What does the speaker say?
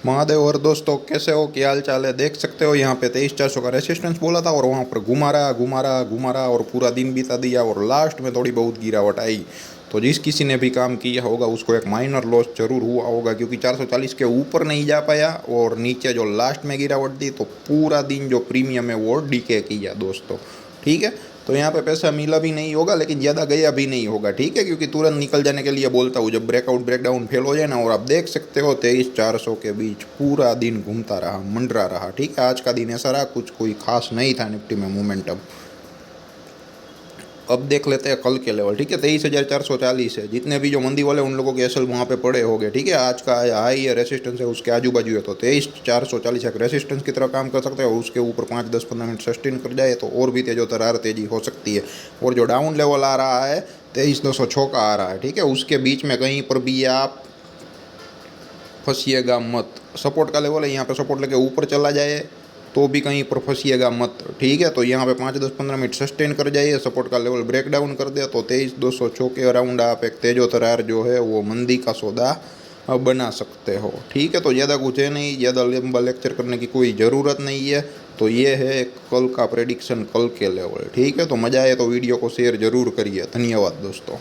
महादेव और दोस्तों, कैसे हो? क्या हाल चाल है? देख सकते हो यहाँ पे 23,400 का रेसिस्टेंस बोला था और वहाँ पर घुमा रहा घुमा रहा घुमा रहा और पूरा दिन बिता दिया और लास्ट में थोड़ी बहुत गिरावट आई। तो जिस किसी ने भी काम किया होगा उसको एक माइनर लॉस जरूर हुआ होगा, क्योंकि 440 के ऊपर नहीं जा पाया और नीचे जो लास्ट में गिरावट दी तो पूरा दिन जो प्रीमियम है वो डीके किया दोस्तों। ठीक है, तो यहाँ पे पैसा मिला भी नहीं होगा लेकिन ज़्यादा गया भी नहीं होगा। ठीक है, क्योंकि तुरंत निकल जाने के लिए बोलता हूँ, जब ब्रेकआउट ब्रेकडाउन फेल हो जाए ना। और आप देख सकते हो 23,400 के बीच पूरा दिन घूमता रहा, मंडरा रहा। ठीक है, आज का दिन ऐसा रहा, कुछ कोई खास नहीं था निफ्टी में मोमेंटम। अब देख लेते हैं कल के लेवल। ठीक है, 23,440 है। जितने भी जो मंदी वाले उन लोगों के एसल वहाँ पे पड़े हो गए। ठीक है, आज का हाई है, रेसिस्टेंस है उसके आजू बाजू है, तो 23,440 एक रेसिस्टेंस की तरह काम कर सकते हैं और उसके ऊपर 5-10-15 मिनट सस्टेन कर जाए तो और भी तेज़ोतरार तेजी हो सकती है। और जो डाउन लेवल आ रहा है 23,206 का आ रहा है। ठीक है, उसके बीच में कहीं पर भी आप फंसिएगा मत। सपोर्ट का लेवल है, यहाँ पे सपोर्ट लेके ऊपर चला जाए तो भी कहीं पर फंसिएगा मत। ठीक है, तो यहाँ पे 5-10-15 मिनट सस्टेन कर जाइए, सपोर्ट का लेवल ब्रेक डाउन कर दे तो 23,206 के अराउंड आप एक तेजोतरार जो है वो मंदी का सौदा बना सकते हो। ठीक है, तो ज़्यादा कुछ है नहीं, ज़्यादा लंबा लेक्चर करने की कोई ज़रूरत नहीं है। तो ये है कल का प्रेडिक्शन, कल के लेवल। ठीक है, तो मज़ा आए तो वीडियो को शेयर ज़रूर करिए। धन्यवाद दोस्तों।